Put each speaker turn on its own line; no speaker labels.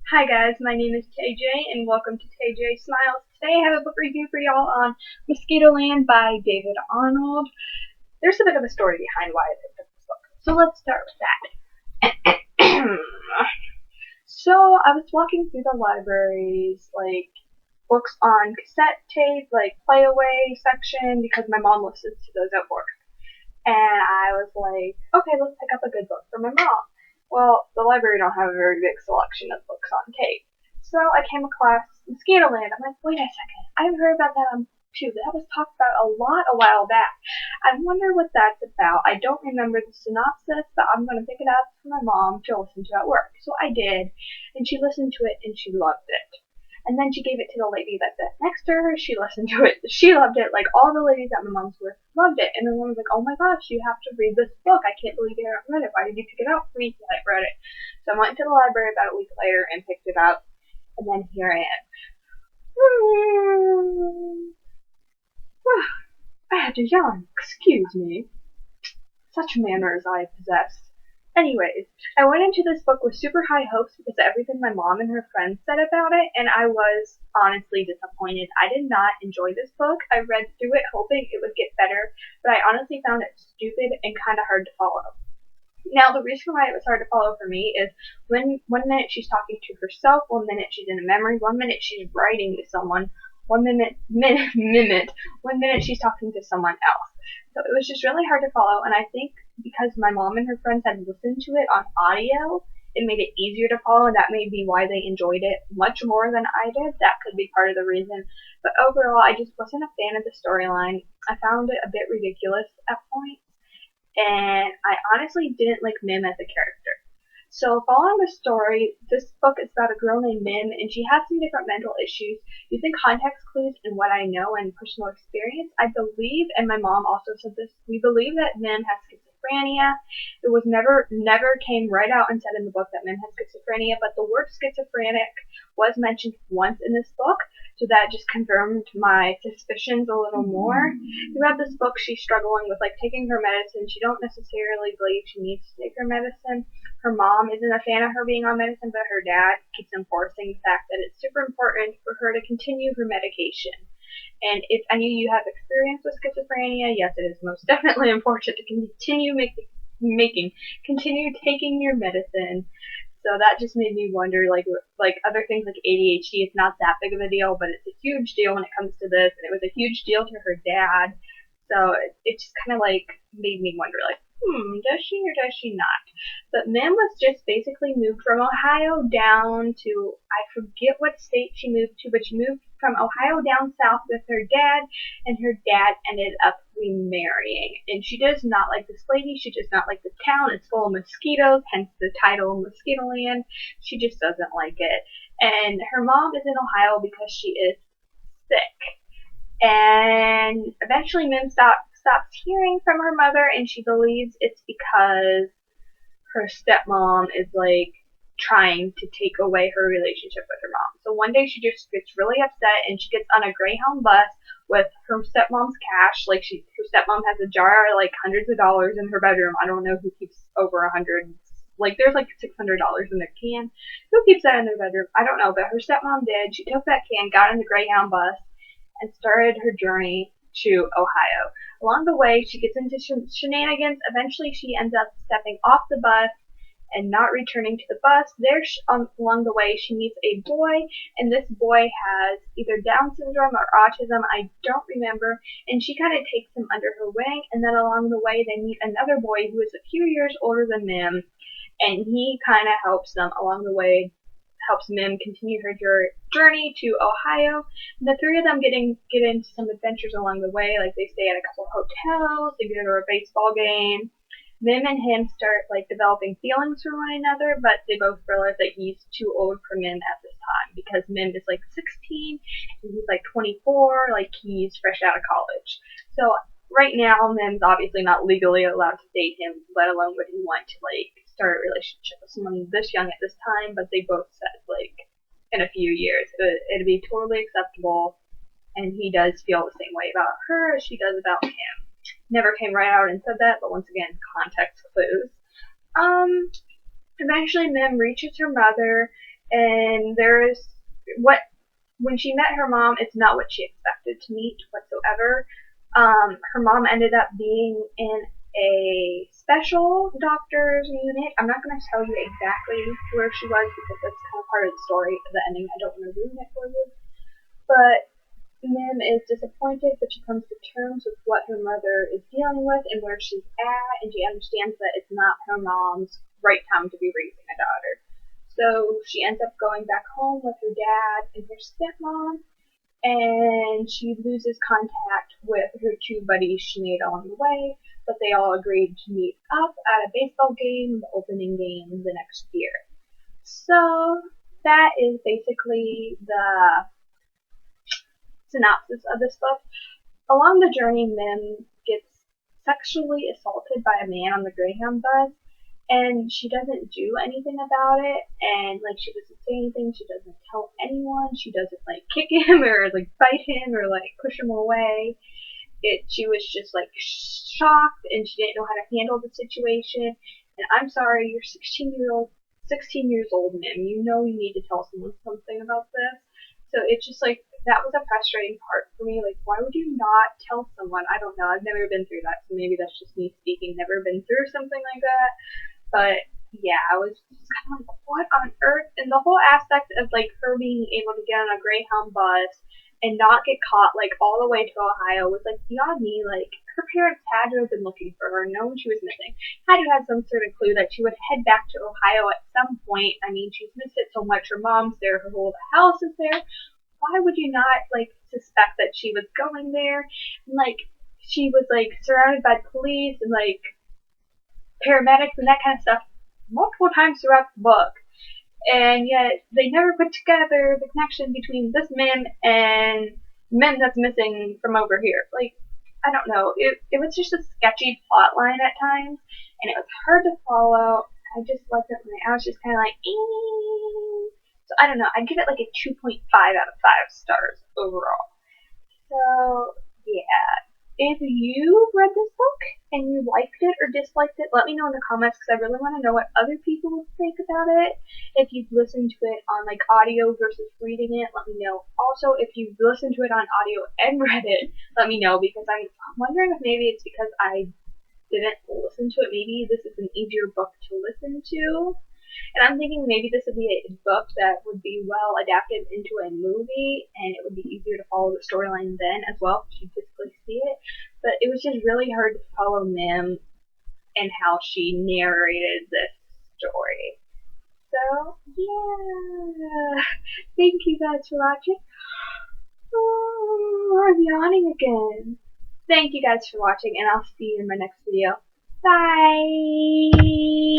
Hi guys, my name is TJ and welcome to TJ Smiles. Today I have a book review for y'all on Mosquitoland by David Arnold. There's a bit of a story behind why I picked up this book, so let's start with that. So I was walking through the library's books on cassette tape, playaway section because my mom listens to those at work. And I was like, okay, let's pick up a good book for my mom. Well, the library don't have a very big selection of books on tape. So I came across Mosquitoland. I'm like, wait a second, I've heard about that on too. That was talked about a lot a while back. I wonder what that's about. I don't remember the synopsis, but I'm going to pick it up for my mom to listen to at work. So I did, and she listened to it and she loved it. And then she gave it to the lady that sat next to her. She listened to it. She loved it. Like all the ladies at my mom's work loved it. And the woman was like, oh my gosh, you have to read this book. I can't believe you haven't read it. Why did you pick it up for me? I read it. So I went to the library about a week later and picked it up. And then here I am. I had to yawn. Excuse me. Such manners I possess. Anyways, I went into this book with super high hopes because of everything my mom and her friends said about it, and I was honestly disappointed. I did not enjoy this book. I read through it hoping it would get better, but I honestly found it stupid and kind of hard to follow. Now, the reason why it was hard to follow for me is when 1 minute she's talking to herself, 1 minute she's in a memory, 1 minute she's writing to someone, 1 minute she's talking to someone else. So it was just really hard to follow, and I think because my mom and her friends had listened to it on audio, it made it easier to follow, and that may be why they enjoyed it much more than I did. That could be part of the reason. But overall, I just wasn't a fan of the storyline. I found it a bit ridiculous at points, and I honestly didn't like Mim as a character. So following the story, this book is about a girl named Mim, and she has some different mental issues. Using context clues and what I know and personal experience, I believe, and my mom also said this, we believe that Mim has schizophrenia. It was never came right out and said in the book that Mim has schizophrenia, but the word schizophrenic was mentioned once in this book, so that just confirmed my suspicions a little more. Throughout this book, she's struggling with taking her medicine. She don't necessarily believe she needs to take her medicine. Her mom isn't a fan of her being on medicine, but her dad keeps enforcing the fact that it's super important for her to continue her medication. And if any of you have experience with schizophrenia, yes, it is most definitely important to continue continue taking your medicine. So that just made me wonder, like other things like ADHD, it's not that big of a deal, but it's a huge deal when it comes to this, and it was a huge deal to her dad. So it just kind of made me wonder, does she or does she not? But Mim was just basically moved from Ohio down to, I forget what state she moved to, but she moved from Ohio down south with her dad, and her dad ended up remarrying. And she does not like this lady. She does not like the town. It's full of mosquitoes, hence the title Mosquitoland. She just doesn't like it. And her mom is in Ohio because she is sick. And eventually Mim stops hearing from her mother, and she believes it's because her stepmom is trying to take away her relationship with her mom. So one day she just gets really upset, and she gets on a Greyhound bus with her stepmom's cash. Her stepmom has a jar hundreds of dollars in her bedroom. I don't know who keeps over $100. There's $600 in their can. Who keeps that in their bedroom? I don't know, but her stepmom did. She took that can, got in the Greyhound bus, and started her journey to Ohio. Along the way, she gets into shenanigans. Eventually, she ends up stepping off the bus and not returning to the bus. Along the way, she meets a boy, and this boy has either Down syndrome or autism, I don't remember, and she kind of takes him under her wing, and then along the way, they meet another boy who is a few years older than Mim, and he kind of helps them along the way, helps Mim continue her journey to Ohio. And the three of them get into some adventures along the way. They stay at a couple hotels, they go to a baseball game. Mim and him start developing feelings for one another, but they both realize that he's too old for Mim at this time because Mim is 16 and he's 24, he's fresh out of college. So right now, Mim's obviously not legally allowed to date him, let alone would he want to start a relationship with someone this young at this time. But they both said in a few years it'd be totally acceptable, and he does feel the same way about her as she does about him. Never came right out and said that, but once again, context clues. Eventually Mim reaches her mother, And there's what when she met her mom, it's not what she expected to meet whatsoever. Her mom ended up being in a special doctor's unit. I'm not going to tell you exactly where she was because that's kind of part of the story of the ending. I don't want to ruin it for you. But Mim is disappointed, but she comes to terms with what her mother is dealing with and where she's at, and she understands that it's not her mom's right time to be raising a daughter. So she ends up going back home with her dad and her stepmom, and she loses contact with her two buddies she made along the way, but they all agreed to meet up at a baseball game, the opening game the next year. So that is basically the synopsis of this book. Along the journey, Mim gets sexually assaulted by a man on the Greyhound bus, and she doesn't do anything about it, and like she doesn't say anything, she doesn't tell anyone, she doesn't like kick him or like bite him or like push him away. She was just like shocked, and she didn't know how to handle the situation. And I'm sorry, you're 16 years old, Mim. You know you need to tell someone something about this. So it's just like that was a frustrating part for me. Like, why would you not tell someone? I don't know. I've never been through that, so maybe that's just me speaking. Never been through something like that. But yeah, I was just kind of like, what on earth? And the whole aspect of like her being able to get on a Greyhound bus and not get caught like all the way to Ohio was like beyond me. Like her parents had to have been looking for her, known she was missing, had to have some sort of clue that she would head back to Ohio at some point. I mean, she's missed it so much. Her mom's there, her whole house is there. Why would you not like suspect that she was going there? And like she was like surrounded by police and like paramedics and that kind of stuff multiple times throughout the book. And yet they never put together the connection between this Mim and Mim that's missing from over here. Like, I don't know. It was just a sketchy plot line at times, and it was hard to follow. I just left it when I was just kind of like, eee. So I don't know. I'd give it like a 2.5 out of 5 stars overall. So yeah, if you read this book and you liked it or disliked it, let me know in the comments because I really want to know what other people think about it. If you've listened to it on like audio versus reading it, let me know. Also, if you've listened to it on audio and read it, let me know because I'm wondering if maybe it's because I didn't listen to it. Maybe this is an easier book to listen to. And I'm thinking maybe this would be a book that would be well adapted into a movie, and it would be easier to follow the storyline then as well, if you physically see it. But it was just really hard to follow Mim and how she narrated this story. So, yeah. Thank you guys for watching. Oh, I'm yawning again. Thank you guys for watching, and I'll see you in my next video. Bye!